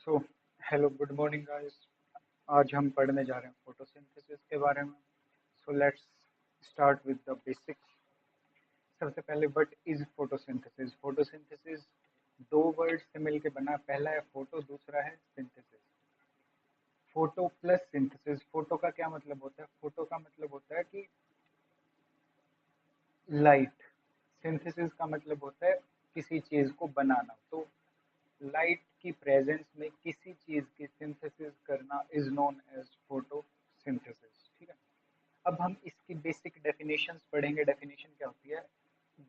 So hello good morning guys. आज हम पढ़ने जा रहे हैं फोटोसिंथेसिस के बारे में। So let's start with the basics. सबसे पहले व्हाट इज फोटोसिंथेसिस। फोटोसिंथेसिस दो वर्ड से मिलकर बना। पहला है फोटो, दूसरा है synthesis. Photo plus synthesis. Photo का क्या मतलब होता है? फोटो का मतलब होता है कि लाइट। सिंथेसिस का मतलब होता है किसी चीज को बनाना। तो लाइट की प्रेजेंस में किसी चीज की सिंथेसिस करना इज नोन एज फोटोसिंथेसिस। ठीक है। अब हम इसकी बेसिक डेफिनेशंस पढ़ेंगे। डेफिनेशन क्या होती है?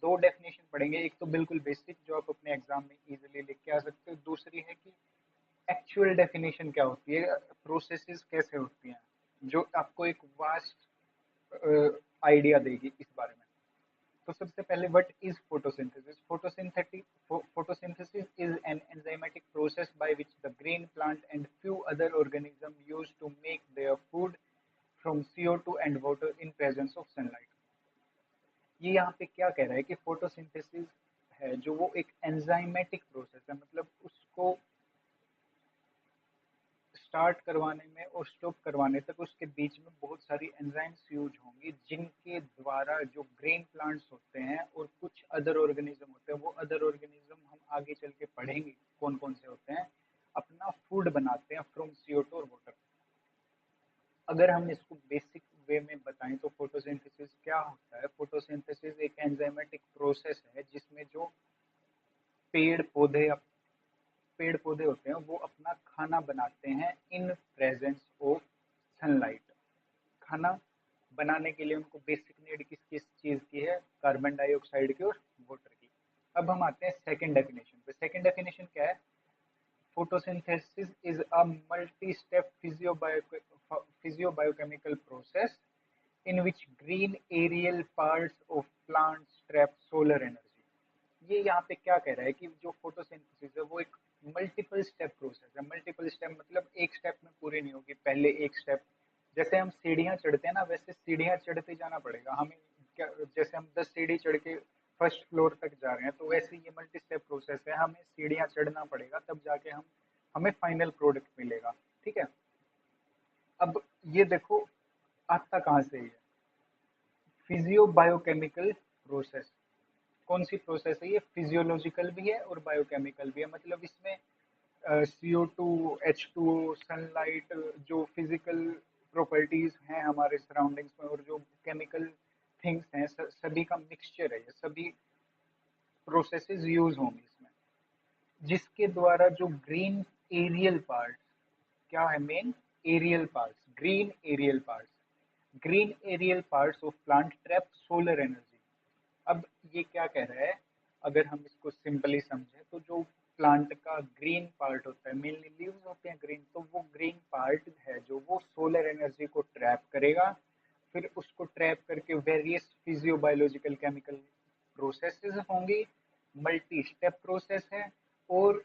दो डेफिनेशन पढ़ेंगे। एक तो बिल्कुल बेसिक जो आप अपने एग्जाम में इजीली लिख के आ सकते हो। दूसरी है कि एक्चुअल डेफिनेशन क्या होती है, प्रोसेसेस कैसे होती हैं, जो आपको एक वास्ट आइडिया देगी इस बारे में। तो सबसे पहले what is photosynthesis. Photosynthesis is an enzymatic process by which the green plant and few other organism use to make their food from CO2 and water in presence of sunlight. ये यहाँ पे क्या कह रहा है कि फोटोसिंथेसिस है जो वो एक एंजाइमेटिक प्रोसेस है, मतलब उसको स्टार्ट करवाने में और स्टॉप करवाने तक उसके बीच में बहुत सारी एंजाइम्स यूज होंगी, जिनके द्वारा जो ग्रेन प्लांट्स होते हैं और कुछ अदर ऑर्गेनिज्म होते हैं, वो अदर ऑर्गेनिज्म हम आगे चल के पढ़ेंगे कौन कौन से होते हैं, अपना फूड बनाते हैं फ्रॉम CO2 और वाटर। अगर हम इसको बेसिक वे में बताएं तो फोटोसिंथेसिस क्या होता है। फोटोसिंथेसिस एक एंजाइमेटिक प्रोसेस है जिसमें जो पेड़ पौधे पेड़ पौधे होते हैं वो अपना खाना बनाते हैं इन प्रेजेंस ऑफ सनलाइट। खाना बनाने के लिए उनको बेसिक नीड किस किस चीज की है? कार्बन डाइऑक्साइड की और वाटर की। अब हम आते हैं सेकंड डेफिनेशन पे। सेकंड डेफिनेशन क्या है? photosynthesis is a multi-step physiobiochemical process in which green aerial parts of plants trap solar energy। ये यहाँ पे क्या कह रहा है कि जो फोटोसिंथेसिस है वो एक मल्टीपल स्टेप प्रोसेस है। मल्टीपल स्टेप मतलब एक स्टेप में पूरी नहीं होगी। पहले एक स्टेप, जैसे हम सीढ़ियाँ चढ़ते हैं ना, वैसे सीढ़ियाँ चढ़ते जाना पड़ेगा हमें। क्या, जैसे हम 10 सीढ़ी चढ़ के फर्स्ट फ्लोर तक जा रहे हैं, तो वैसे ये मल्टी स्टेप प्रोसेस है। हमें सीढ़ियाँ चढ़ना पड़ेगा, तब जाके हमें फाइनल प्रोडक्ट मिलेगा। ठीक है। अब ये देखो आता कहाँ से है? Physio biochemical process. कौन सी प्रोसेस है ये? फिजियोलॉजिकल भी है और बायोकेमिकल भी है। मतलब इसमें CO2 H2O सनलाइट, जो फिजिकल प्रॉपर्टीज हैं हमारे सराउंडिंग्स में, और जो केमिकल थिंग्स हैं, सभी का मिक्सचर है। ये सभी प्रोसेसेस यूज होंगी इसमें, जिसके द्वारा जो ग्रीन एरियल पार्ट, क्या है main? Aerial parts, green aerial parts. Green aerial parts of plant trap solar energy. अब ये क्या कह रहा है? अगर हम इसको सिंपली समझें तो जो प्लांट का ग्रीन पार्ट होता है, मेनली लीव्स होते हैं ग्रीन, तो वो ग्रीन पार्ट है जो वो सोलर एनर्जी को ट्रैप करेगा। फिर उसको ट्रैप करके वेरियस फिजियोबायोलॉजिकल केमिकल प्रोसेसेस होंगी। मल्टी स्टेप प्रोसेस है, और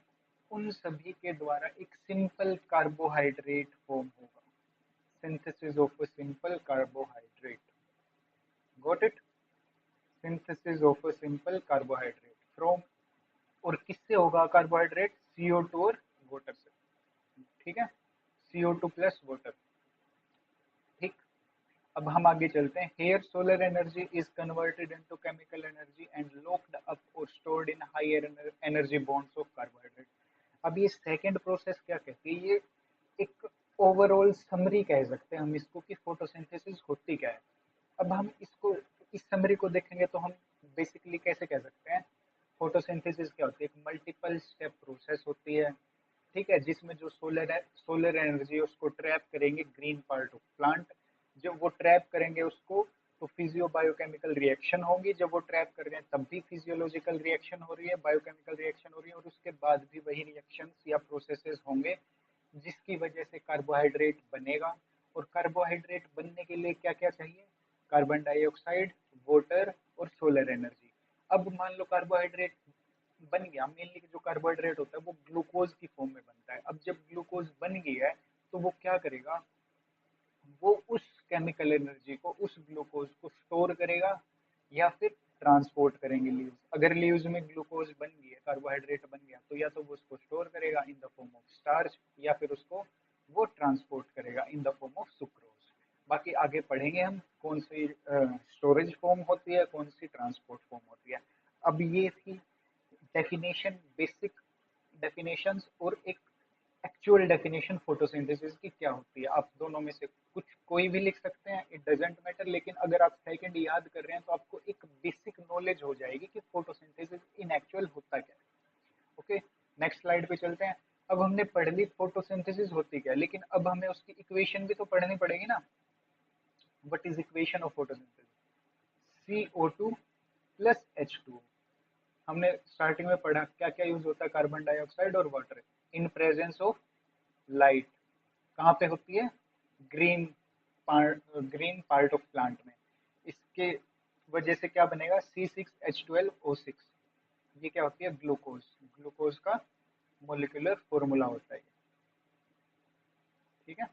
उन सभी के द्वारा एक सिंपल कार्बोहाइड्रेट फॉर्म होगा। Synthesis of a simple carbohydrate. Got it? Synthesis of a simple carbohydrate from, और किससे होगा कार्बोहाइड्रेट? CO2 और वाटर से। ठीक है, CO2 प्लस वाटर। ठीक। अब हम आगे चलते हैं। Here solar energy is converted into chemical energy and locked up or stored in higher energy bonds of carbohydrate. अब ये सेकंड प्रोसेस क्या कहती है? ये एक ओवरऑल समरी कह सकते हैं हम इसको कि फोटोसिंथेसिस होती क्या है। अब हम इसको, इस समरी को देखेंगे तो हम बेसिकली कैसे कह सकते हैं फोटोसिंथेसिस क्या होती है? एक मल्टीपल स्टेप प्रोसेस होती है, ठीक है, जिसमें जो सोलर एनर्जी उसको ट्रैप करेंगे ग्रीन पार्ट ऑफ प्लांट। जब वो ट्रैप करेंगे उसको, तो फिजियो बायोकेमिकल रिएक्शन होंगी। जब वो ट्रैप कर रहे हैं तब भी फिजियोलॉजिकल रिएक्शन हो रही है, बायोकेमिकल रिएक्शन हो रही है, और उसके बाद भी वही रिएक्शन या प्रोसेसेस होंगे, जिसकी वजह से कार्बोहाइड्रेट बनेगा। और कार्बोहाइड्रेट बनने के लिए क्या क्या चाहिए? कार्बन डाइऑक्साइड, वाटर और सोलर एनर्जी। अब मान लो कार्बोहाइड्रेट बन गया। मेनली जो कार्बोहाइड्रेट होता है वो ग्लूकोज की फॉर्म में बनता है। अब जब ग्लूकोज बन गया है तो वो क्या करेगा? वो उस केमिकल एनर्जी को, उस ग्लूकोज को स्टोर करेगा, या फिर ट्रांसपोर्ट करेंगे लीव्स। अगर लीव्स में ग्लूकोज बन गया, कार्बोहाइड्रेट बन गया, तो या तो वो उसको स्टोर करेगा in the form of starch, या फिर उसको वो ट्रांसपोर्ट करेगा in the form of sucrose. बाकी आगे पढ़ेंगे हम कौन सी स्टोरेज फॉर्म होती है, कौन सी ट्रांसपोर्ट फॉर्म होती है। अब ये थी डेफिनेशन, बेसिक डेफिनेशंस, और एक एक्चुअल डेफिनेशन फोटोसिंथेसिस की क्या होती है। आप दोनों में से कुछ कोई भी लिख सकते हैं, इट डजेंट मैटर, लेकिन अगर आप सेकंड याद कर रहे हैं तो आपको एक बेसिक नॉलेज हो जाएगी कि फोटोसिंथेसिस इन एक्चुअल होता क्या है। ओके, नेक्स्ट स्लाइड पे चलते हैं। अब हमने पढ़ ली फोटोसिंथेसिस होती क्या है, लेकिन अब हमें उसकी इक्वेशन भी तो पढ़नी पड़ेगी ना। What is equation of photosynthesis? CO2 plus H2। हमने स्टार्टिंग में पढ़ा क्या क्या यूज होता है, कार्बन डाइऑक्साइड और water in presence of light. कहाँ पे होती है? Green part, green part of plant में। इसके वजह से क्या बनेगा? C6H12O6। ये क्या होती है? ग्लूकोज। ग्लूकोज का मोलिकुलर फॉर्मूला होता है, ठीक है।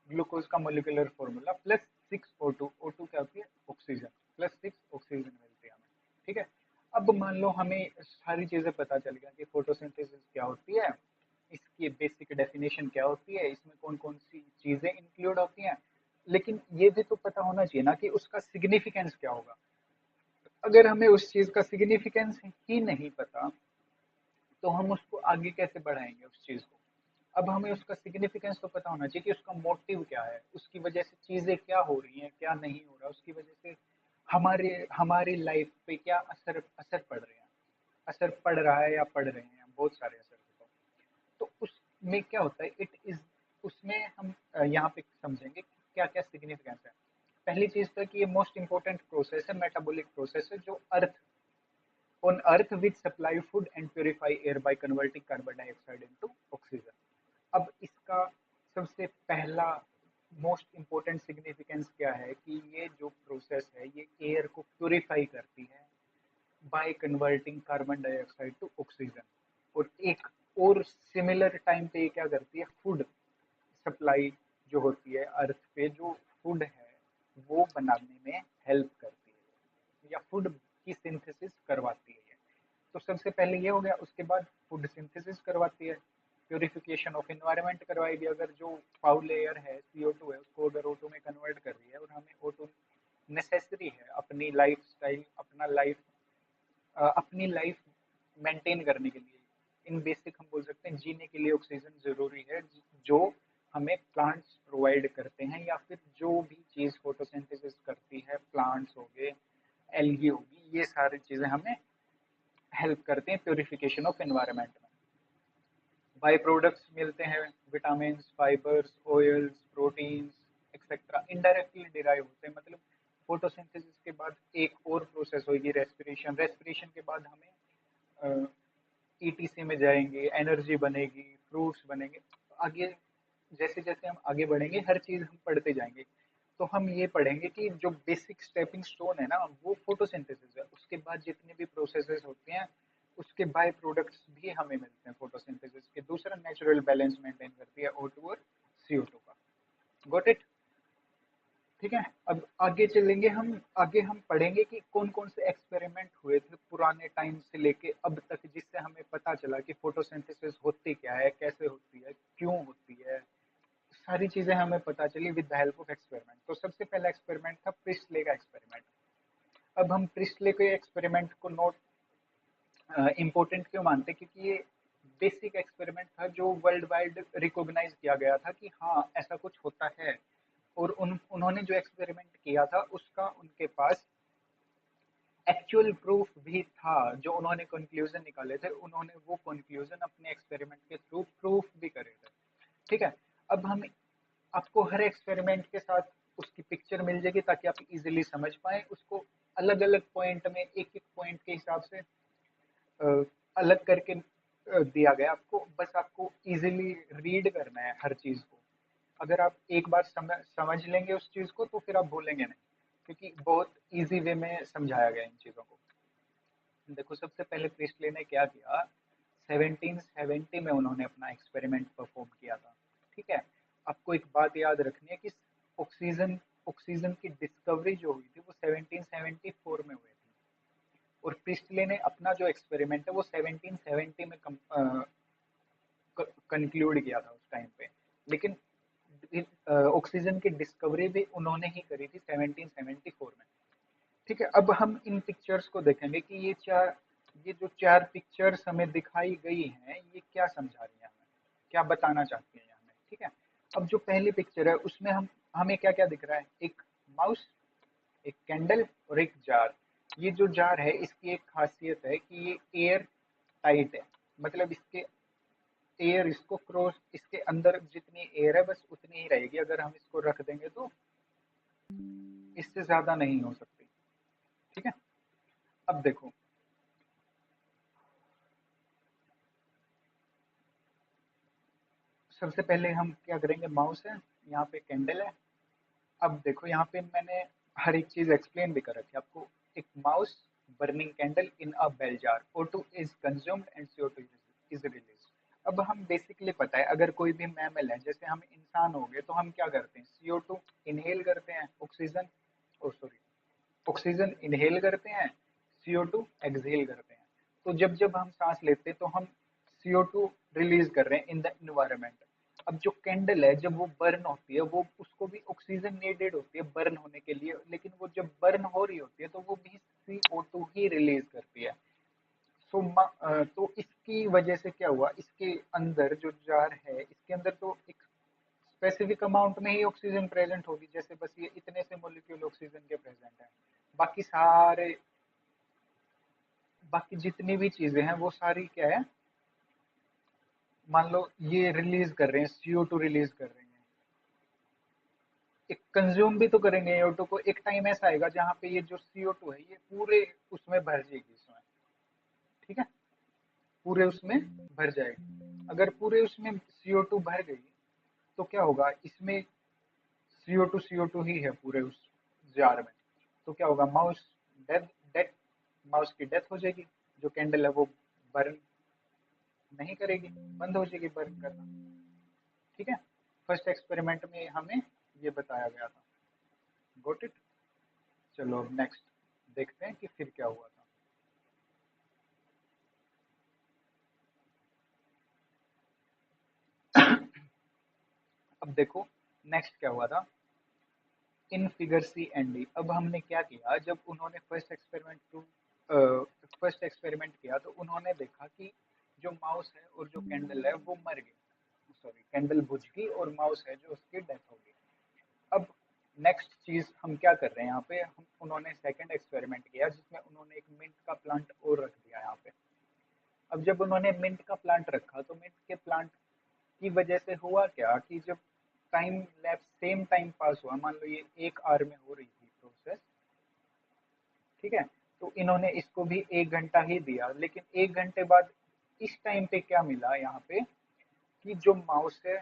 ग्लूकोज का molecular formula plus 6O2। O2 क्या होती है? ऑक्सीजन। प्लस 6 ऑक्सीजन मिलती है हमें, ठीक है। अब मान लो हमें सारी चीजें पता चल गया कि फोटोसिंथेसिस क्या होती है, इसकी बेसिक डेफिनेशन क्या होती है, इसमें कौन कौन सी चीजें इंक्लूड होती हैं, लेकिन ये भी तो पता होना चाहिए ना कि उसका सिग्निफिकेंस क्या होगा। अगर हमें उस चीज का सिग्निफिकेंस ही नहीं पता तो हम उसको आगे कैसे बढ़ाएंगे उस चीज को। अब हमें उसका सिग्निफिकेंस तो पता होना चाहिए कि उसका मोटिव क्या है, उसकी वजह से चीजें क्या हो रही हैं, क्या नहीं हो रहा, उसकी वजह से हमारे हमारी लाइफ पे क्या असर असर पड़ रहे हैं, असर पड़ रहा है या पड़ रहे हैं, बहुत सारे असर होते हैं। तो उसमें क्या होता है, इट इज, उसमें हम यहाँ पे समझेंगे कि क्या क्या सिग्निफिकेंस है। पहली चीज तो कि ये मोस्ट इंपॉर्टेंट प्रोसेस है, मेटाबॉलिक प्रोसेस है, जो अर्थ on earth which supply food and purify air by converting carbon dioxide into oxygen। अब इसका सबसे पहला मोस्ट इम्पोर्टेंट सिग्निफिकेंस क्या है कि ये जो प्रोसेस है ये एयर को प्यूरिफाई करती है by converting carbon dioxide to oxygen. और एक और सिमिलर टाइम पे ये क्या करती है, फूड सप्लाई जो होती है अर्थ पे, जो फूड है वो बनाने में हेल्प करती है या फूड की सिंथेसिस करवाती है। तो सबसे पहले ये हो गया, उसके बाद फूड सिंथेसिस करवाती है, प्योरिफिकेशन ऑफ एनवायरनमेंट करवाएगी। अगर जो फाउल एयर है CO2 है उसको अगर O2 में कन्वर्ट कर रही है, और हमें O2 नेसेसरी है अपनी लाइफ स्टाइल, अपनी लाइफ मेंटेन करने के लिए, इन बेसिक हम बोल सकते हैं जीने के लिए ऑक्सीजन जरूरी है, जो हमें प्लांट्स प्रोवाइड करते हैं, या फिर जो भी चीज़ फोटोसिंथेसिस करती है, प्लांट्स हो गए, एल्गी होगी, ये सारी चीज़ें हमें हेल्प करते हैं प्योरिफिकेशन ऑफ एनवायरनमेंट में। बाई प्रोडक्ट्स मिलते हैं, vitamin, fibres, oils, proteins etcetera indirectly derive होते हैं। मतलब फोटोसिंथेसिस के बाद एक और प्रोसेस होगी, रेस्पिरेशन। रेस्पिरेशन के बाद हमें ETC में जाएंगे, एनर्जी बनेगी, फ्रूट्स बनेंगे। आगे जैसे जैसे हम आगे बढ़ेंगे हर चीज़ हम पढ़ते जाएंगे, तो हम ये पढ़ेंगे कि जो बेसिक स्टेपिंग स्टोन है ना वो फोटोसिंथेसिस है। उसके बाद जितने भी प्रोसेसेस होते हैं उसके बाय प्रोडक्ट्स भी हमें मिलते हैं फोटोसिंथेसिस के। दूसरा नेचुरल बैलेंस मेंटेन करती है O2 और CO2 का। Got it? ठीक है। अब आगे चलेंगे हम, आगे हम पढ़ेंगे कि कौन कौन से एक्सपेरिमेंट हुए थे पुराने टाइम से लेके अब तक, जिससे हमें पता चला कि फोटोसिंथेसिस होती क्या है, कैसे होती है, क्यों होती है, सारी चीजें हमें पता चली with the help of experiment. तो सबसे पहला एक्सपेरिमेंट था प्रिस्टले का एक्सपेरिमेंट। अब हम प्रिस्टले के एक्सपेरिमेंट को नोट इम्पोर्टेंट क्यों मानते हैं, क्योंकि ये बेसिक एक्सपेरिमेंट था जो वर्ल्ड वाइड रिकॉग्नाइज किया गया था कि हाँ ऐसा कुछ होता है। और उन्होंने जो एक्सपेरिमेंट किया था उसका उनके पास एक्चुअल प्रूफ भी था, जो उन्होंने कंक्लूजन निकाले थे उन्होंने वो कंक्लूजन अपने एक्सपेरिमेंट के थ्रू प्रूफ भी करे थे। ठीक है। अब हम आपको हर एक्सपेरिमेंट के साथ उसकी पिक्चर मिल जाएगी ताकि आप इजीली समझ पाए उसको। अलग अलग पॉइंट में एक एक पॉइंट के हिसाब से अलग करके दिया गया आपको, बस आपको इजीली रीड करना है हर चीज को। अगर आप एक बार समझ लेंगे उस चीज को तो फिर आप भूलेंगे नहीं, क्योंकि बहुत इजी वे में समझाया गया इन चीजों को। देखो सबसे पहले प्रिस्टले ने क्या किया, 1770 में उन्होंने अपना एक्सपेरिमेंट परफॉर्म किया था। ठीक है। आपको एक बात याद रखनी है कि ऑक्सीजन ऑक्सीजन की डिस्कवरी जो हुई थी वो 1774 में हुई थी। और प्रिस्टले ने अपना जो एक्सपेरिमेंट है वो 1770 में कंक्लूड किया था उस टाइम पे। लेकिन ऑक्सीजन की डिस्कवरी भी उन्होंने ही करी थी 1774 में। ठीक है, अब हम इन पिक्चर्स को देखेंगे कि ये जो चार पिक्चर्स हमें दिखाई गई हैं ये क्या समझा रही है हमें, क्या बताना चाहती है हमें। ठीक है, अब जो पहली पिक्चर है उसमें हमें क्या क्या दिख रहा है, एक माउस, एक कैंडल और एक जार। ये जो जार है इसकी एक खासियत है कि ये एयर टाइट है, मतलब इसके एयर इसको क्रॉस, इसके अंदर जितनी एयर है बस उतनी ही रहेगी, अगर हम इसको रख देंगे तो इससे ज्यादा नहीं हो सकती। ठीक है, अब देखो, सबसे पहले हम क्या करेंगे, माउस है, यहाँ पे कैंडल है। अब देखो यहाँ पे मैंने हर एक चीज एक्सप्लेन भी कर रखी है आपको। एक mouse, burning candle in a bell jar, O2 is consumed and CO2 is release. अब हम बेसिकली पता है अगर कोई भी मैमल है, जैसे हम इंसान हो गए, तो हम क्या करते हैं, CO2 इनहेल करते हैं, ऑक्सीजन, ओ सॉरी, ऑक्सीजन इनहेल करते हैं, CO2 एक्सहेल करते हैं। तो जब जब हम सांस लेते हैं तो हम CO2 रिलीज कर रहे हैं इन द इन्वायरमेंट। अब जो कैंडल है जब वो बर्न होती है, वो उसको भी ऑक्सीजन नीडेड होती है बर्न होने के लिए, लेकिन वो जब बर्न हो रही होती है तो वो भी CO2 ही रिलीज करती है। तो इसकी वजह से क्या हुआ, इसके अंदर जो जार है इसके अंदर तो एक स्पेसिफिक अमाउंट में ही ऑक्सीजन प्रेजेंट होगी, जैसे बस ये इतने से मोलिक्यूल ऑक्सीजन के प्रेजेंट हैं। बाकी सारे, बाकी जितनी भी चीजें हैं वो सारी क्या है, मान लो ये रिलीज कर रहे हैं, CO2 रिलीज कर रहे हैं, एक कंज्यूम भी तो करेंगे CO2 को। एक टाइम ऐसा आएगा जहाँ पे ये जो CO2 है ये पूरे उसमें भर जाएगी इसमें। ठीक है, पूरे उसमें भर जाएगी। अगर पूरे उसमें CO2 भर गई तो क्या होगा, इसमें CO2 ही है पूरे उस जार में। तो क्या होगा, माउस डेथ, डेथ, माउस की डेथ हो जाएगी, जो कैंडल है वो बर्न नहीं करेगी, बंद हो जाएगी बर्न करना। ठीक है, फर्स्ट एक्सपेरिमेंट में हमें ये बताया गया था। Got it. चलो अब नेक्स्ट देखते हैं कि फिर क्या हुआ था। अब देखो नेक्स्ट क्या हुआ था, in figure C and D. अब हमने क्या किया, जब उन्होंने फर्स्ट एक्सपेरिमेंट किया तो उन्होंने देखा कि जो माउस है और जो कैंडल है वो मर गई, सॉरी कैंडल बुझ गई और माउस है जो उसकी डेथ हो गई। अब नेक्स्ट चीज हम क्या कर रहे हैं यहाँ पे, हम उन्होंने सेकंड एक्सपेरिमेंट किया जिसमें उन्होंने एक मिंट का प्लांट और रख दिया यहाँ पे। अब जब उन्होंने मिंट का प्लांट रखा तो मिंट के प्लांट की वजह से हुआ क्या कि जब time lapse same time pass हुआ, मान लो ये 1 आवर में हो रही थी प्रोसेस, ठीक है, तो इन्होंने इसको भी 1 घंटा ही दिया, लेकिन 1 घंटे बाद इस टाइम पे क्या मिला यहाँ पे, कि जो माउस है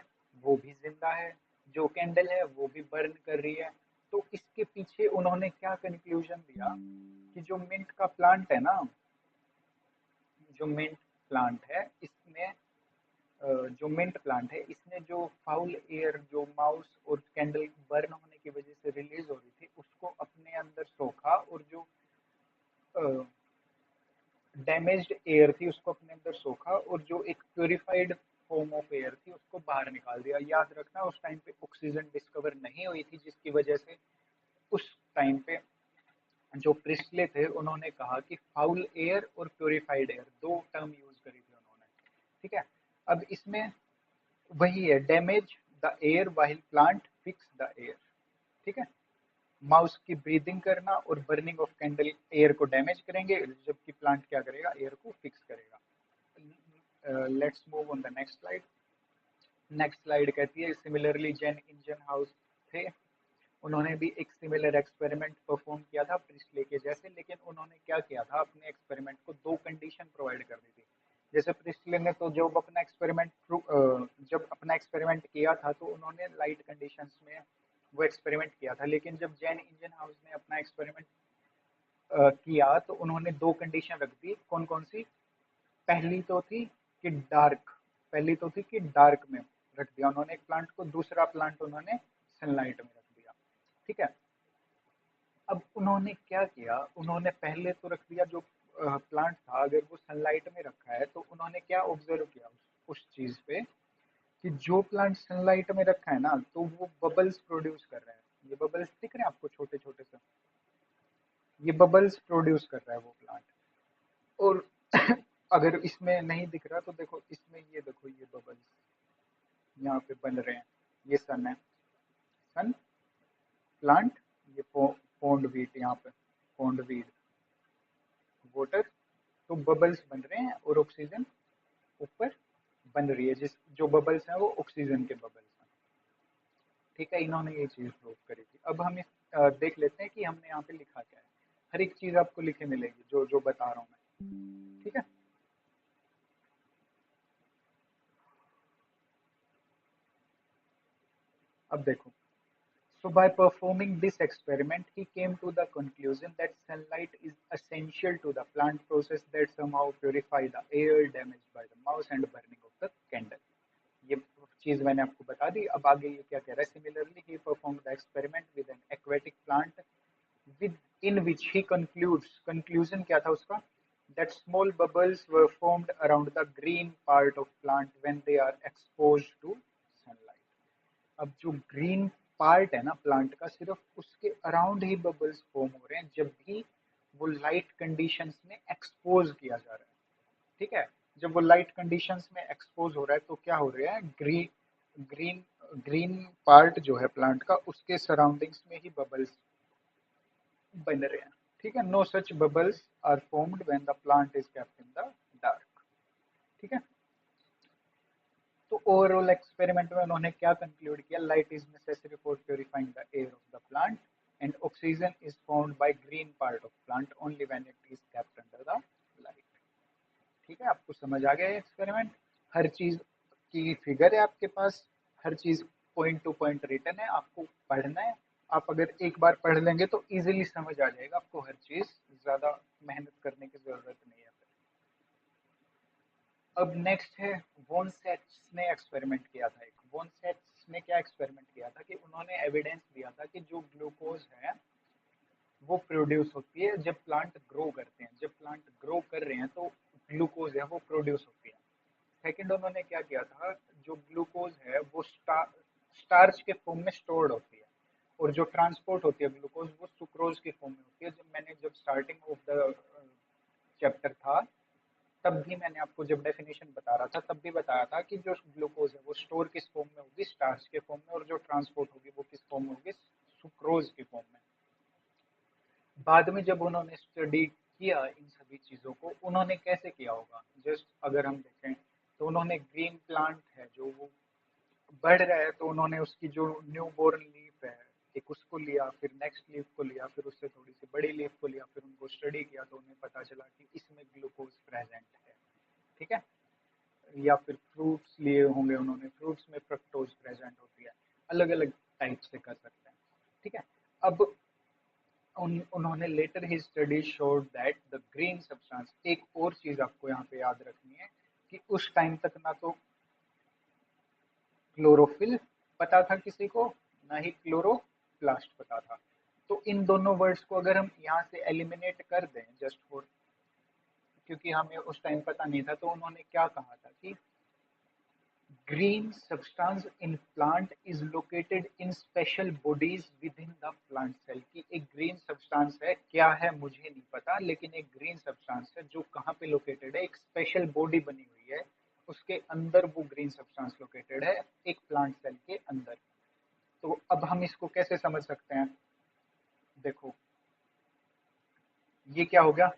वो भी जिंदा है, जो कैंडल है वो भी बर्न कर रही है। तो इसके पीछे उन्होंने क्या कंक्लूजन दिया कि जो मिंट का प्लांट है ना, जो मिंट प्लांट है इसमें जो मिंट प्लांट है इसने जो फाउल एयर जो माउस और कैंडल बर्न होने की वजह से रिलीज हो रही थी उसको अपने अंदर सोखा, और जो डैमेज्ड एयर थी उसको अपने अंदर सोखा, और जो एक प्योरीफाइड फॉर्म ऑफ एयर थी उसको बाहर निकाल दिया। याद रखना उस टाइम पे ऑक्सीजन डिस्कवर नहीं हुई थी, जिसकी वजह से उस टाइम पे जो प्रिस्टले थे उन्होंने कहा कि फाउल एयर और प्योरीफाइड एयर, दो टर्म यूज करी थी उन्होंने। ठीक है, अब इसमें वही है, damage the air while plant fix the air. ठीक है, माउस की ब्रीदिंग करना और बर्निंग ऑफ कैंडल एयर को डैमेज करेंगे, जबकि प्लांट क्या करेगा, एयर को फिक्स करेगा। Let's move on the next slide. Next slide कहती है सिमिलरली जैन इंजन हाउस थे, उन्होंने भी एक सिमिलर एक्सपेरिमेंट परफॉर्म किया था प्रिस्टले के जैसे, लेकिन उन्होंने क्या किया था, अपने एक्सपेरिमेंट को दो कंडीशन प्रोवाइड कर दी थी। जैसे प्रिस्टले ने तो जब अपना एक्सपेरिमेंट किया था तो उन्होंने लाइट कंडीशंस में वो एक्सपेरिमेंट किया था, लेकिन जब जैन इंजन हाउस ने अपना एक्सपेरिमेंट किया तो उन्होंने दो कंडीशन रख दी। कौन कौन सी, पहली तो थी कि डार्क, पहली तो थी कि डार्क में रख दिया उन्होंने एक प्लांट को, दूसरा प्लांट उन्होंने सनलाइट में रख दिया। ठीक है, अब उन्होंने क्या किया, उन्होंने पहले तो रख दिया जो प्लांट था अगर वो सनलाइट में रखा है तो उन्होंने क्या ऑब्जर्व किया उस चीज पे कि जो प्लांट सनलाइट में रखा है ना तो वो बबल्स प्रोड्यूस कर रहा है। ये बबल्स दिख रहे हैं आपको छोटे छोटे से, ये बबल्स प्रोड्यूस कर रहा है वो प्लांट। और अगर इसमें नहीं दिख रहा तो देखो इसमें, ये देखो ये बबल्स यहाँ पे बन रहे हैं, ये सन है, सन, प्लांट, ये पोन्ड वीट, यहाँ पे पोन्ड वीट, वाटर, तो बबल्स बन रहे हैं और ऑक्सीजन ऊपर बन रही है, जिस जो बबल्स हैं वो ऑक्सीजन के बबल्स हैं। ठीक है, इन्होंने ये चीज प्रूव करी थी। अब हम देख लेते हैं कि हमने यहाँ पे लिखा क्या है। हर एक चीज आपको लिखे मिलेगी जो जो बता रहा हूँ मैं। ठीक है, अब देखो, so by performing this experiment he came to the conclusion that sunlight is essential to the plant process that somehow purify the air damaged by the mouse and burning of the candle। ये चीज मैंने आपको बता दी। अब आगे ये क्या कह रहा है, similarly he perform the experiment with N aquatic plant with in which he concludes, conclusion क्या था उसका, that small bubbles were formed around the green part of plant when they are exposed to sunlight। अब जो green part है ना plant का, सिर्फ उसके अराउंड ही बबल्स फॉर्म हो रहे हैं जब भी वो लाइट कंडीशंस में एक्सपोज किया जा रहा है। ठीक है, जब वो लाइट कंडीशंस में एक्सपोज हो रहा है तो क्या हो रहा है, ग्रीन ग्रीन ग्रीन पार्ट जो है प्लांट का उसके सराउंडिंग्स में ही बबल्स बन रहे हैं। ठीक है, no such bubbles are formed when the plant is kept in the dark. ठीक है, तो ओवरऑल एक्सपेरिमेंट में उन्होंने क्या कंक्लूड किया, light is necessary for purifying the air of the plant and oxygen is found by green part of plant only when it is kept under the light. ठीक है, आपको समझ आ गया एक्सपेरिमेंट। हर चीज की फिगर है आपके पास, हर चीज पॉइंट टू पॉइंट रिटर्न है, आपको पढ़ना है। आप अगर एक बार पढ़ लेंगे तो इजीली समझ आ जाएगा आपको हर चीज, ज्यादा मेहनत करने की जरूरत नहीं है। अब नेक्स्ट है, वॉन सेट्स ने एक्सपेरिमेंट किया था एक। वॉन सेट्स ने क्या एक्सपेरिमेंट किया था कि उन्होंने एविडेंस दिया था कि जो ग्लूकोज है वो प्रोड्यूस होती है जब प्लांट ग्रो करते हैं। जब प्लांट ग्रो कर रहे हैं तो ग्लूकोज है वो प्रोड्यूस होती है। सेकंड उन्होंने क्या किया था, जो ग्लूकोज है वो स्टार्च के फॉर्म में स्टोर्ड होती है और जो ट्रांसपोर्ट होती है ग्लूकोज वो सुक्रोज के फॉर्म में होती है। जब स्टार्टिंग ऑफ द चैप्टर था तब भी मैंने आपको जब डेफिनेशन बता रहा था तब भी बताया था कि जो ग्लूकोज है वो स्टोर किस फॉर्म में होगी, स्टार्च के फॉर्म में, और जो ट्रांसपोर्ट होगी वो किस फॉर्म में होगी, सुक्रोज के फॉर्म में। बाद में जब उन्होंने स्टडी किया इन सभी चीज़ों को, उन्होंने कैसे किया होगा, जस्ट अगर हम देखें तो उन्होंने ग्रीन प्लांट है जो वो बढ़ रहा है तो उन्होंने उसकी जो न्यू बोर्न लीफ है एक उसको लिया, फिर नेक्स्ट लीफ को लिया, फिर उससे थोड़ी सी बड़ी लीफ को लिया, फिर उनको स्टडी किया तो उन्हें पता चला कि इसमें ग्लूकोज प्रेजेंट है। ठीक है, या फिर फ्रूट्स लिए होंगे उन्होंने, फ्रूट्स में फ्रक्टोज प्रेजेंट होती है, अलग अलग टाइप से कर सकते हैं। ठीक है, अब उन्होंने लेटर ही study showed that the green substance, एक और चीज आपको यहाँ पे याद रखनी है कि उस टाइम तक ना तो क्लोरोफिल पता था किसी को, ना ही क्लोरोप्लास्ट पता था। तो इन दोनों वर्ड्स को अगर हम यहाँ से एलिमिनेट कर दें जस्ट फॉर, क्योंकि हमें उस टाइम पता नहीं था, तो उन्होंने क्या कहा था कि green substance in plant is located in special bodies within the plant cell। की एक ग्रीन सब्सटेंस है, क्या है मुझे नहीं पता, लेकिन एक ग्रीन सब्सटेंस है जो कहाँ पे लोकेटेड है, एक स्पेशल बॉडी बनी हुई है उसके अंदर वो ग्रीन सब्सटेंस लोकेटेड है, एक प्लांट सेल के अंदर। तो अब हम इसको कैसे समझ सकते हैं, देखो ये क्या हो गया,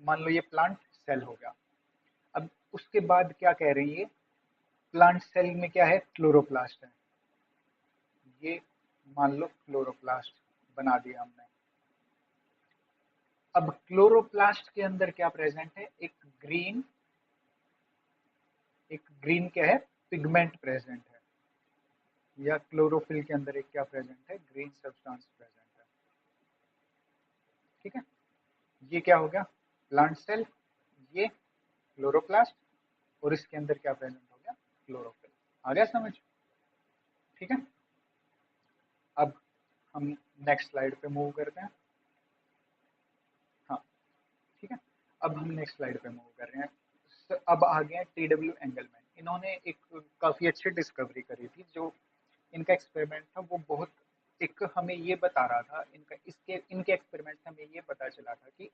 मान लो ये प्लांट सेल हो गया। अब उसके बाद क्या कह रही है, प्लांट सेल में क्या है, क्लोरोप्लास्ट है, ये मान लो क्लोरोप्लास्ट बना दिया हमने। अब क्लोरोप्लास्ट के अंदर क्या प्रेजेंट है, ग्रीन एक ग्रीन क्या है, पिगमेंट प्रेजेंट है, या क्लोरोफिल के अंदर एक क्या प्रेजेंट है, ग्रीन सब्सटेंस प्रेजेंट है। ठीक है, ये क्या हो गया, प्लांट सेल, ये क्लोरोप्लास्ट, और इसके अंदर क्या प्रेजेंट हो गया, क्लोरोफिल। आ गया समझ। ठीक है, अब हम नेक्स्ट स्लाइड पे मूव करते हैं। हाँ, अब हम नेक्स्ट स्लाइड पे मूव कर रहे हैं। अब आ गए हैं टीडब्ल्यू एंगलमैन। इन्होंने एक काफी अच्छी डिस्कवरी करी थी। जो इनका एक्सपेरिमेंट था वो बहुत एक हमें ये बता रहा था, इनका इसके इनके एक्सपेरिमेंट से हमें ये पता चला था कि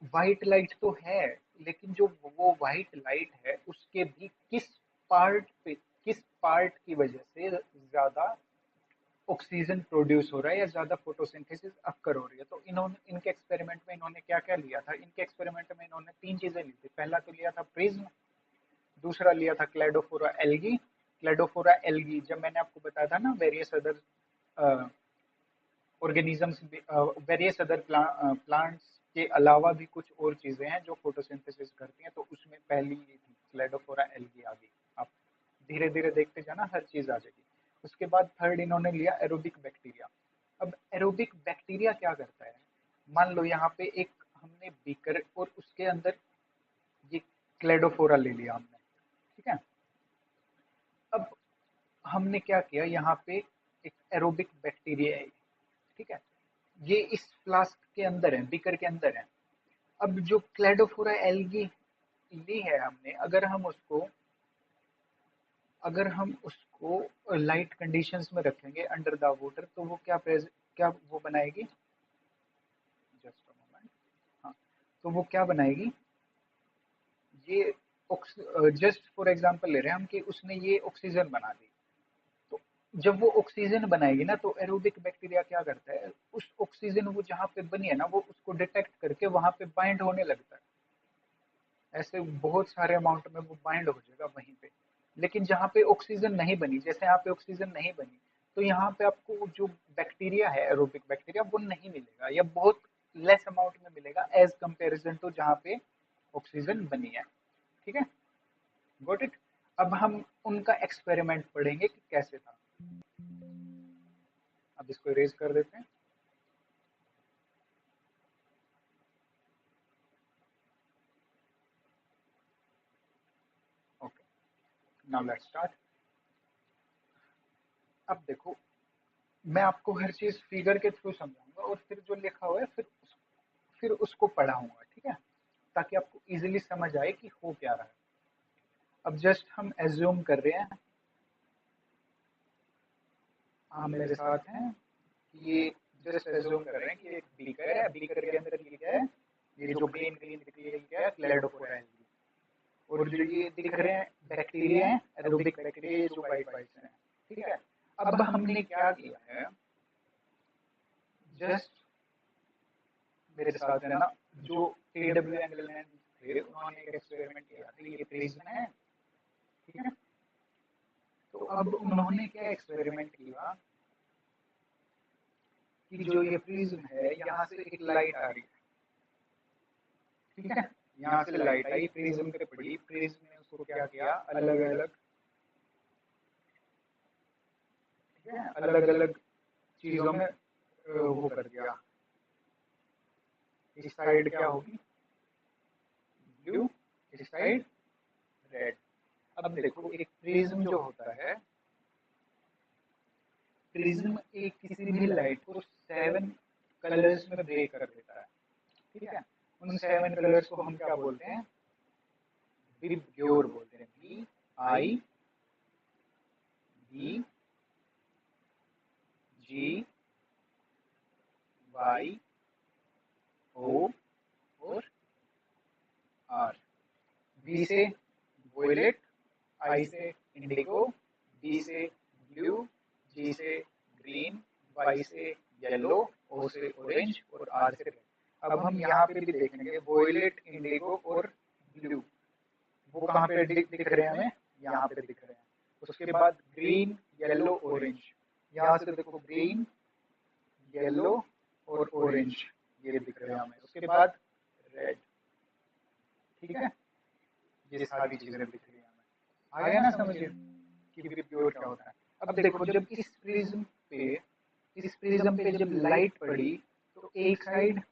व्हाइट लाइट तो है, लेकिन जो वो व्हाइट लाइट है उसके भी किस पार्ट की वजह से ज्यादा ऑक्सीजन प्रोड्यूस हो रहा है या ज्यादा फोटोसिंथेसिस अक्कर हो रही है। तो इन्होंने इनके एक्सपेरिमेंट में इन्होंने क्या क्या लिया था, इनके एक्सपेरिमेंट में इन्होंने तीन चीजें ली थी। पहला तो लिया था प्रिज्म, दूसरा लिया था क्लेडोफोरा एल्गी। क्लेडोफोरा एल्गी जब मैंने आपको बताया था ना, various other organisms, various other plants के अलावा भी कुछ और चीजें हैं जो फोटोसिंथेसिस करती हैं, तो उसमें पहली ये थी क्लेडोफोरा एल्गी आ गई। आप धीरे धीरे देखते जाना, हर चीज आ जाएगी। उसके बाद थर्ड इन्होंने लिया एरोबिक बैक्टीरिया। अब एरोबिक बैक्टीरिया क्या करता है, मान लो यहाँ पे एक हमने बीकर और उसके अंदर ये क्लेडोफोरा ले लिया हमने, ठीक है। अब हमने क्या किया, यहाँ पे एक एरोबिक बैक्टीरिया है, ठीक है। ये इस फ्लास्क के अंदर है, बीकर के अंदर है। अब जो क्लेडोफोरा एल्गी ली है हमने, अगर हम उसको लाइट कंडीशंस में रखेंगे अंडर द वाटर, तो वो क्या वो बनाएगी, जस्ट अ मोमेंट। हाँ, तो वो क्या बनाएगी, ये जस्ट फॉर एग्जांपल ले रहे हैं हम कि उसने ये ऑक्सीजन बना दी। तो जब वो ऑक्सीजन बनाएगी ना, तो एरोबिक बैक्टीरिया क्या करता है, उस ऑक्सीजन वो जहाँ पे बनी है ना, वो उसको डिटेक्ट करके वहां पे बाइंड होने लगता है। ऐसे बहुत सारे अमाउंट में वो बाइंड हो जाएगा वहीं पे। लेकिन जहाँ पे ऑक्सीजन नहीं बनी, जैसे यहाँ पे ऑक्सीजन नहीं बनी, तो यहाँ पे आपको जो बैक्टीरिया है, एरोबिक बैक्टीरिया, वो नहीं मिलेगा या बहुत लेस अमाउंट में मिलेगा एज कंपेरिजन टू जहाँ पे ऑक्सीजन बनी है। ठीक है, गॉट इट। अब हम उनका एक्सपेरिमेंट पढ़ेंगे कि कैसे था। अब इसको इरेज कर देते हैं। Okay, now let's start. अब देखो, मैं आपको हर चीज फिगर के थ्रू समझाऊंगा और फिर जो लिखा हुआ है फिर उसको पढ़ाऊंगा, ठीक है, ताकि आपको इजीली समझ आए कि हो क्या रहा है। अब जस्ट हम एज्यूम कर रहे हैं, आप मेरे साथ हैं, ये जस्ट एज्यूम कर रहे हैं कि एक बीकर है, बीकर के अंदर ये क्या है, ये जो ग्रीन ग्रीन दिख रही है ये क्या है, क्लेडोफोरा है। और जो ये दिख रहे हैं बैक्टीरिया हैं, एरोबिक बैक्टीरिया, जो वाइट वाइट हैं, ठीक है। अब हमने क्या किया है, जस्ट मेरे साथ है ना, जो टीडब्ल्यू एंगलमैन थे उन्होंने एक एक्सपेरिमेंट किया था, ये प्रिज्म है, ठीक है। तो अब उन्होंने क्या एक्सपेरिमेंट किया कि जो ये प्रिज्म है, यहाँ से एक लाइट आ रही है, ठीक है। यहाँ से लाइट आई, प्रिज्म पे पड़ी, प्रिज्म ने उसको क्या किया, अलग अलग, ठीक है, अलग अलग चीजों में वो कर दिया। इस साइड क्या होगी, ब्लू, इस साइड रेड। अब देखो, एक प्रिज्म जो होता है, प्रिज्म एक किसी भी लाइट को 7 कलर्स में ब्रेक कर देता है, ठीक है। उन 7 कलर्स को हम क्या बोलते हैं, विबग्योर बोलते हैं, VIBGYO और R। V से वोयलेट, I से इंडिगो, B से ब्लू, G से ग्रीन, Y से येलो, O से ऑरेंज और R से रेड। अब हम यहाँ पे भी देखेंगे वोयलेट, इंडिगो और ब्लू, वो कहाँ पे दिख रहे हैं हमें, यहाँ पे दिख रहे हैं। उसके बाद ग्रीन, येलो, ऑरेंज, यहाँ से देखो ग्रीन, येलो और ऑरेंज, ये दिख रहे हैं हमें। उसके बाद रेड, ठीक है, ये सारी चीजें दिख रही है हमें। आ गया ना समझ कि विबग्योर क्या होता है। अब देखो, जब इस प्रिज्म पे जब लाइट पड़ी, तो एक साइड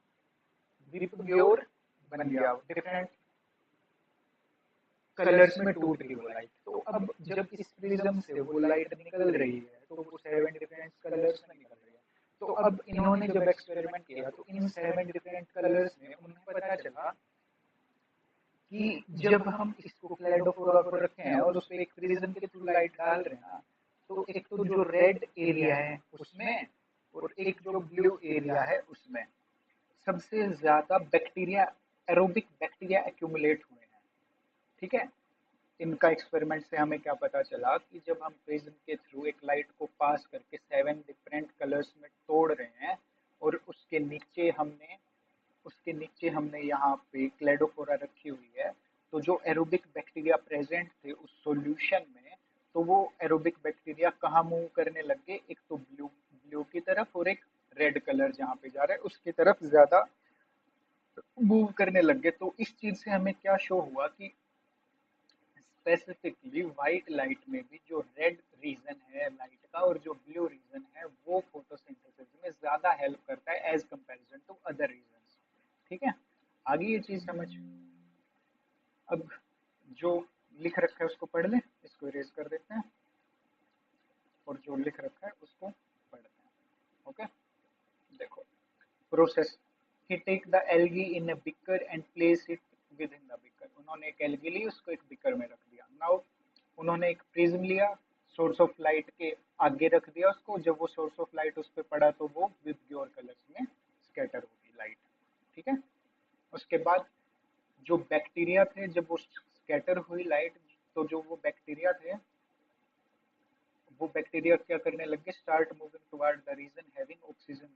विबग्योर बन गया, डिफरेंट कलर्स में टूट गई वो लाइट। तो अब जब इस प्रिज्म से वो लाइट निकल रही है, तो वो 7 डिफरेंट कलर्स में निकल रही है। तो अब इन्होंने जब एक्सपेरिमेंट किया, तो इन 7 डिफरेंट कलर्स में उन्हें पता चला कि जब हम इसको क्लेडोफोरा को रखे हैं और उस पर एक प्रिज्म के थ्रू लाइट डाल रहे हैं ना, तो एक तो जो रेड एरिया है उसमें और एक जो ब्लू एरिया है उसमें सबसे ज्यादा बैक्टीरिया, एरोबिक बैक्टीरिया एक्यूमुलेट हुए हैं। ठीक है, इनका एक्सपेरिमेंट से हमें क्या पता चला कि जब हम प्रिज्म के थ्रू एक लाइट को पास करके 7 डिफरेंट कलर्स में तोड़ रहे हैं और उसके नीचे हमने यहाँ पे क्लेडोफोरा रखी हुई है, तो जो एरोबिक बैक्टीरिया प्रेजेंट थे उस सॉल्यूशन में, तो वो एरोबिक बैक्टीरिया कहाँ मूव करने लग गए, एक तो ब्लू ब्लू की तरफ और एक रेड कलर जहाँ पे जा रहा है उसकी तरफ ज्यादा मूव करने लग गए। तो इस चीज से हमें क्या शो हुआ कि स्पेसिफिकली व्हाइट लाइट में भी जो रेड रीजन है लाइट का और जो ब्लू रीजन है वो फोटोसिंथेसिस में ज्यादा हेल्प करता है as comparison to other region. ठीक है, आगे ये चीज समझ। अब जो लिख रखा है उसको पढ़ ले, इसको इरेज कर देते हैं और जो लिख रखा है उसको पढ़ते हैं। ओके, देखो process, he take the algae in a beaker and place it within the beaker। उन्होंने एक एल्गी ली, उसको एक बीकर में रख दिया। नाउ उन्होंने एक प्रिज्म लिया, सोर्स ऑफ लाइट के आगे रख दिया उसको, जब वो सोर्स ऑफ लाइट उस पर पड़ा तो वो विबग्योर कलर्स में स्कैटर होगी लाइट। ठीक है, उसके बाद जो बैक्टीरिया थे, जब वो स्कैटर हुई लाइट, तो जो वो बैक्टीरिया क्या करने लगे, start moving toward the region having oxygen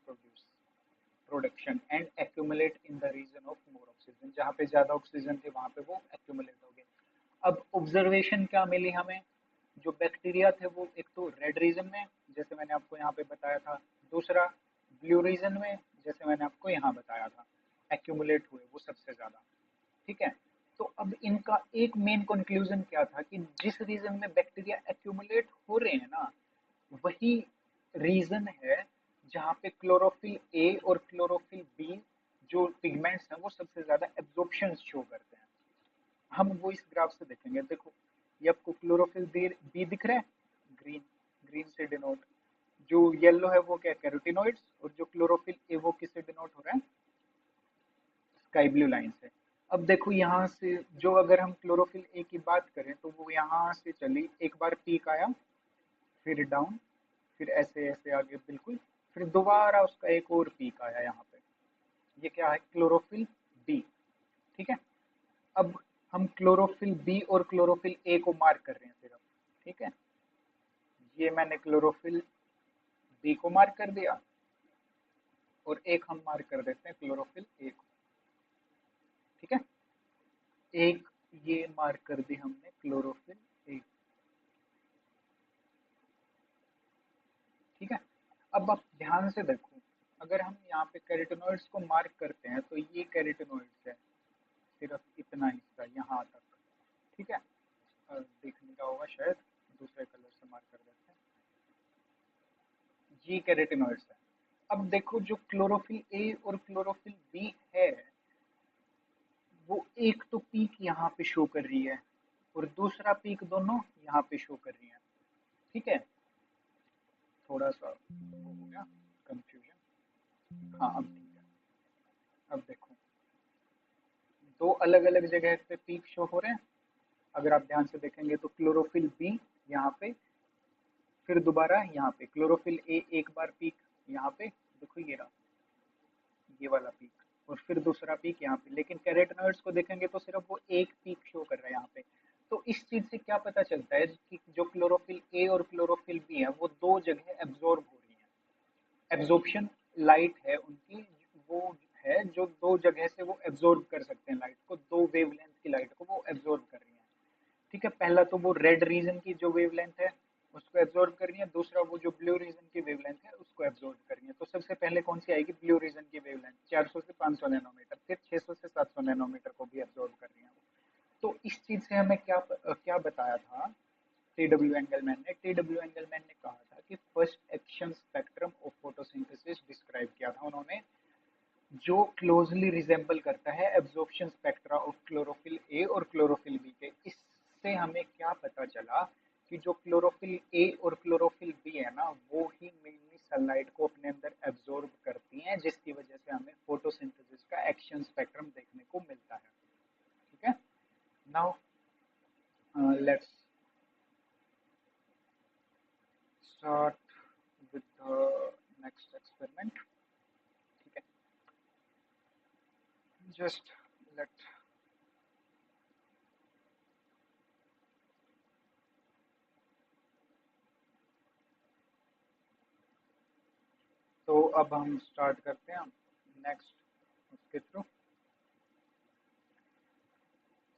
production and accumulate in the region of more oxygen. जहाँ पे ज्यादा ऑक्सीजन थे वहां पे वो एक्यूमुलेट हो गए। अब ऑब्जर्वेशन क्या मिली हमें, जो बैक्टीरिया थे वो एक तो रेड रीजन में, जैसे मैंने आपको यहाँ पे बताया था, दूसरा ब्लू रीजन में, जैसे मैंने आपको यहाँ बताया था, एक्यूमुलेट हुए वो सबसे ज्यादा। ठीक है, तो अब इनका एक मेन कंक्लूजन क्या था कि जिस रीजन में बैक्टीरिया एक्यूमुलेट हो रहे हैं ना, वही रीजन है जहाँ पे क्लोरोफिल ए और क्लोरोफिल बी जो पिगमेंट्स हैं वो सबसे ज्यादा एब्जॉर्प्शन शो करते हैं। हम वो इस ग्राफ से देखेंगे। देखो ये आपको क्लोरोफिल बी दिख रहा है, ग्रीन, ग्रीन से डिनोट, जो येलो है वो क्या, कैरोटिनॉइड्स, और जो क्लोरोफिल ए वो किससे डिनोट हो रहा है, स्काई ब्लू लाइन से। अब देखो यहाँ से जो अगर हम क्लोरोफिल ए की बात करें तो वो यहाँ से चली, एक बार पीक आया, फिर डाउन, फिर ऐसे ऐसे आगे बिल्कुल, फिर दोबारा उसका एक और पीक आया यहाँ पे। ये क्या है, क्लोरोफिल बी। ठीक है, अब हम क्लोरोफिल बी और क्लोरोफिल ए को मार्क कर रहे हैं सिर्फ। ठीक है, ये मैंने क्लोरोफिल बी को मार्क कर दिया और एक हम मार्क कर देते हैं क्लोरोफिल ए को। ठीक है, एक ये मार्क कर दी हमने क्लोरोफिल ए। ठीक है, अब आप ध्यान से देखो, अगर हम यहाँ पे कैरोटिनॉइड्स को मार्क करते हैं तो ये कैरोटिनॉइड्स है, सिर्फ इतना हिस्सा यहाँ तक। ठीक है, देखने का होगा शायद, दूसरे कलर से मार्क कर देते हैं, ये कैरोटिनॉइड्स है। अब देखो जो क्लोरोफिल ए और क्लोरोफिल बी है, वो एक तो पीक यहाँ पे शो कर रही है और दूसरा पीक दोनों यहाँ पे शो कर रही है। ठीक है, थोड़ा सा वो हो गया कंफ्यूजन। हाँ अब ठीक है, अब देखो दो अलग अलग जगह पे पीक शो हो रहे हैं। अगर आप ध्यान से देखेंगे तो क्लोरोफिल बी यहाँ पे, फिर दोबारा यहाँ पे क्लोरोफिल ए, एक बार पीक यहाँ पे, देखो ये रहा ये वाला पीक, और फिर दूसरा पीक यहाँ पे। लेकिन कैरोटिनॉइड्स को देखेंगे तो सिर्फ वो एक पीक शो कर रहा है यहाँ पे। तो इस चीज से क्या पता चलता है कि जो क्लोरोफिल ए और क्लोरोफिल बी है वो दो जगह एब्जॉर्ब हो रही है। एब्जॉर्प्शन लाइट है उनकी, वो है जो दो जगह से वो एब्जॉर्ब कर सकते हैं लाइट को, दो वेवलेंथ की लाइट को वो एब्जॉर्ब कर रही है। ठीक है, पहला तो वो रेड रीजन की जो वेवलेंथ है उसको एब्जॉर्ब कर रही है, दूसरा वो जो ब्लू रीजन की वेवलेंथ है उसको एब्जॉर्ब कर रही है। तो सबसे पहले कौन सी आएगी, ब्लू रीजन की वेवलेंथ 400 से 500 नैनोमीटर, फिर 600 से 700 नैनोमीटर को भी एब्जॉर्ब कर रही है। तो इस चीज से हमें क्या बताया था टी डब्ल्यू एंगलमैन ने, टी डब्ल्यू एंगलमैन ने कहा था कि first action spectrum of photosynthesis describe किया था उन्होंने, जो क्लोजली रिजेंबल करता है absorption spectra of chlorophyll A और क्लोरोफिल बी के। इससे हमें क्या पता चला कि जो क्लोरोफिल ए और क्लोरोफिल बी है ना, वो ही मेनली सनलाइट को अपने अंदर एब्जॉर्ब करती हैं, जिसकी वजह से हमें फोटोसिंथेसिस का एक्शन स्पेक्ट्रम देखने को मिलता है। ठीक है, start with the next experiment. ठीक है, just let तो अब हम स्टार्ट करते हैं नेक्स्ट उसके थ्रू।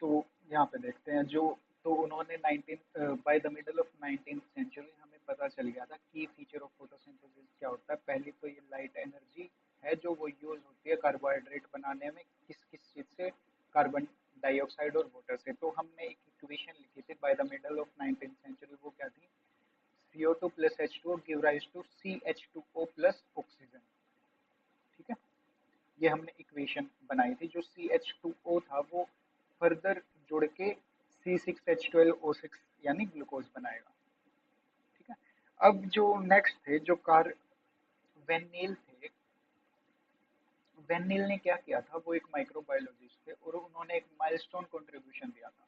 तो यहाँ पे देखते हैं जो तो उन्होंने 19 by the middle of 19th century हमें पता चल गया था की फीचर ऑफ फोटोसिंथेसिस क्या होता है। पहली तो ये लाइट एनर्जी है जो वो यूज होती है कार्बोहाइड्रेट बनाने में, किस किस चीज से, कार्बन डाइऑक्साइड और वाटर से। तो हमने एक इक्वेशन लिखी थी by the middle of 19th century, वो क्या थी, CO2 plus H2O give rise to CH2O plus oxygen. ठीक है, ये हमने इक्वेशन बनाई थी। जो CH2O था वो फर्दर जुड़ के C6H12O6 यानी ग्लूकोज बनाएगा। ठीक है, अब जो नेक्स्ट थे जो कार वेनिल थे, वेनिल ने क्या किया था, वो एक माइक्रोबायोलॉजिस्ट थे और उन्होंने एक माइलस्टोन कंट्रीब्यूशन दिया था।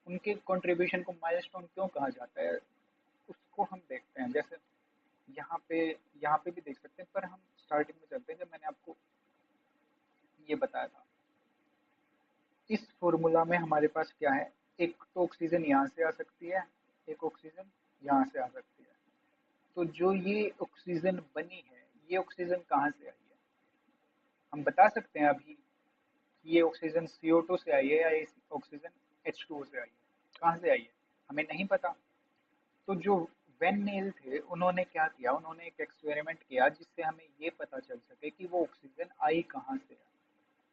उनके कंट्रीब्यूशन को माइलस्टोन क्यों कहा जाता है उसको हम देखते हैं। जैसे यहाँ पे यहाँ पे भी देख सकते हैं, पर हम स्टार्टिंग में चलते हैं जब मैंने आपको ये बताया था। इस फॉर्मूला में हमारे पास क्या है, एक तो ऑक्सीजन यहाँ से आ सकती है, एक ऑक्सीजन यहाँ से आ सकती है। तो जो ये ऑक्सीजन बनी है, ये ऑक्सीजन कहाँ से आई है, हम बता सकते हैं अभी ये ऑक्सीजन CO2 से आई है या ये ऑक्सीजन H2O से आई है, कहाँ से आई है हमें नहीं पता। तो जो वेन नील थे उन्होंने क्या किया, उन्होंने एक एक्सपेरिमेंट किया जिससे हमें ये पता चल सके कि वो ऑक्सीजन आई कहाँ से है।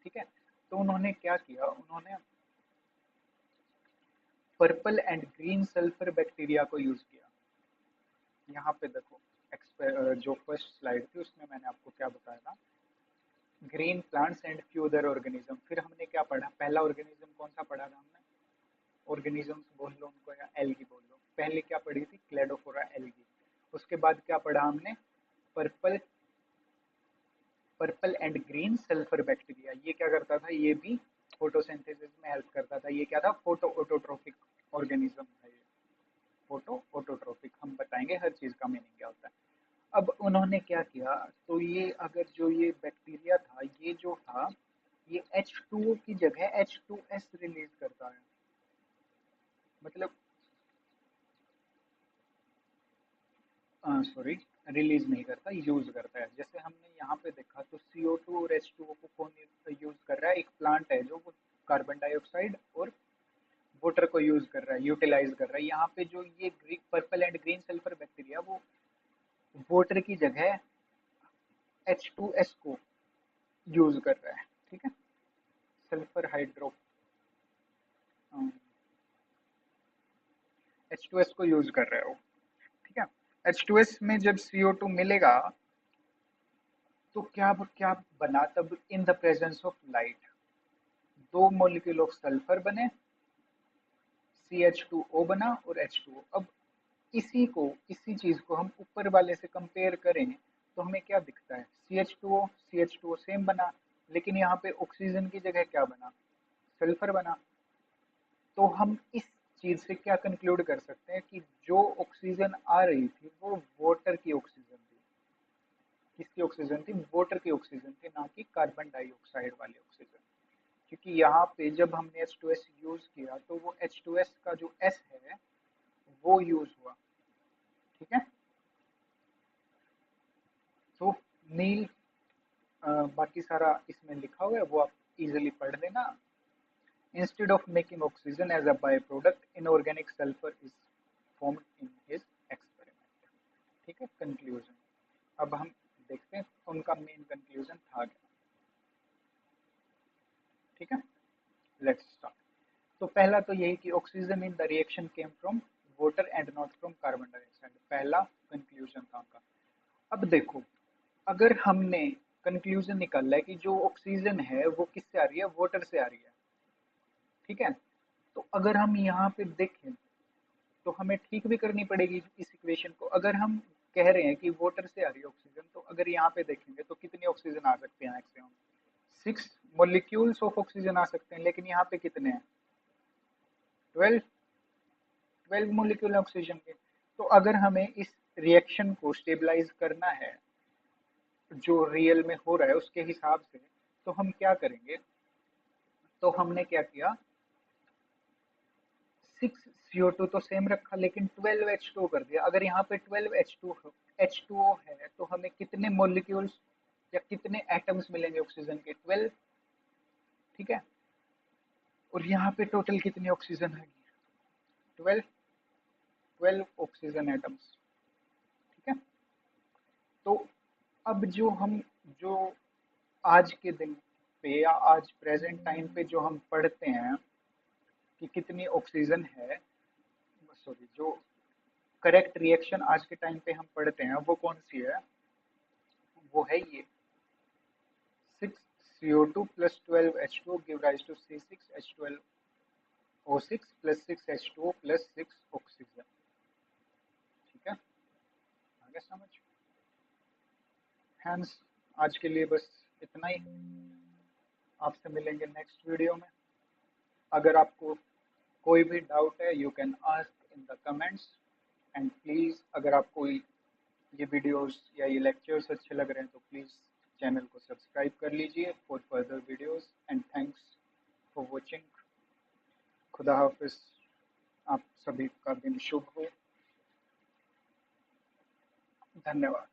ठीक है, तो उन्होंने क्या किया, उन्होंने purple and green sulphur bacteria को यूज किया। यहाँ पे देखो जो फर्स्ट स्लाइड थी उसमें मैंने आपको क्या बताया था, green plants and few other organism. फिर हमने क्या पढ़ा, पहला ऑर्गेनिज्म कौन सा पढ़ा था हमने, ऑर्गेनिजम्स बोल लो उनको या एल्गी बोल लो, पहले क्या पढ़ी थी, क्लेडोफोरा एल्गी। उसके बाद क्या पढ़ा हमने, purple purple and green sulphur bacteria. ये क्या करता था, ये भी फोटोसिंथेसिस में हेल्प करता था। ये क्या था, फोटो ऑटोट्रोफिक ऑर्गेनिज्म था ये, फोटो ऑटोट्रोफिक। हम बताएंगे हर चीज का मीनिंग क्या होता है। अब उन्होंने क्या किया, तो ये अगर जो ये बैक्टीरिया था, ये जो था ये H2O की जगह H2S रिलीज करता है। मतलब सॉरी, रिलीज नहीं करता, यूज करता है। जैसे हमने यहाँ पे देखा तो CO2 और H2O को कौन यूज कर रहा है, एक प्लांट है जो कार्बन डाइऑक्साइड और वाटर को यूज कर रहा है, यूटिलाइज कर रहा है। यहाँ पे जो ये purple and green sulphur bacteria वो वाटर की जगह H2S को यूज कर रहा है। ठीक है, सल्फर हाइड्रो H2S को यूज कर रहा है वो। ठीक है, H2S में जब CO2 मिलेगा तो क्या क्या बना तब, in the presence of light दो मॉलिक्यूल ऑफ सल्फर बने, CH2O बना और H2O। अब इसी चीज को हम ऊपर वाले से कंपेयर करें तो हमें क्या दिखता है, CH2O सेम बना, लेकिन यहाँ पे ऑक्सीजन की जगह क्या बना, सल्फर बना। तो हम इस चीज से क्या कंक्लूड कर सकते हैं कि जो ऑक्सीजन आ रही थी वो वाटर की ऑक्सीजन थी। किसकी ऑक्सीजन थी, वाटर की ऑक्सीजन थी, ना कि कार्बन डाइऑक्साइड वाली ऑक्सीजन। क्योंकि यहाँ पे जब हमने H2S यूज किया तो वो H2S का जो S है वो यूज हुआ। ठीक है, तो नील बाकी सारा इसमें लिखा हुआ है वो आप इजीली पढ़ लेना। Instead of making oxygen as a by product inorganic sulphur is formed in his experiment. ठीक है, कंक्लूजन। अब हम देखते हैं उनका मेन कंक्लूजन था क्या। ठीक है, लेट्स स्टार्ट। तो पहला तो यही कि oxygen in the reaction came from water and not from carbon dioxide, पहला कंक्लूजन था उनका। अब देखो, अगर हमने कंक्लूजन निकाला है कि जो ऑक्सीजन है वो किससे आ रही है, वाटर से आ रही है। ठीक है, तो अगर हम यहाँ पे देखें तो हमें ठीक भी करनी पड़ेगी इस इक्वेशन को। अगर हम कह रहे हैं कि वाटर से आ रही है ऑक्सीजन, तो अगर यहाँ पे देखेंगे तो कितनी ऑक्सीजन आ सकते हैं मैक्सिमम, 6 मॉलिक्यूल्स ऑफ ऑक्सीजन आ सकते हैं। लेकिन यहाँ पे कितने हैं, 12 12 मॉलिक्यूल ऑक्सीजन के। तो अगर हमें इस रिएक्शन को स्टेबलाइज करना है जो रियल में हो रहा है उसके हिसाब से, तो हम क्या करेंगे, तो हमने क्या किया, 6 CO2 तो सेम रखा लेकिन 12 H2O कर दिया। अगर यहाँ पे 12 H2O है तो हमें कितने मॉलिक्यूल्स या कितने एटम्स मिलेंगे ऑक्सीजन के, 12। ठीक है, और यहाँ पे टोटल कितनी ऑक्सीजन है, 12, 12 ऑक्सीजन एटम्स। ठीक है, तो अब जो आज के दिन पे या आज प्रेजेंट टाइम पे जो हम पढ़ते हैं कि कितनी ऑक्सीजन है, सॉरी, जो करेक्ट रिएक्शन आज के टाइम पे हम पढ़ते हैं वो कौन सी है, वो है ये 6 CO2 plus 12 H2O give rise to C6H12O6 plus 6 H2O plus 6 oxygen. ठीक है, आगे समझ। हैंस, आज के लिए बस इतना ही। आपसे मिलेंगे नेक्स्ट वीडियो में। अगर आपको कोई भी डाउट है you can ask in the comments. And please अगर आपको ये वीडियोस या ये लेक्चर्स अच्छे लग रहे हैं तो प्लीज़ चैनल को सब्सक्राइब कर लीजिए for further videos. And thanks for watching. खुदा हाफिज। आप सभी का दिन शुभ हो। धन्यवाद।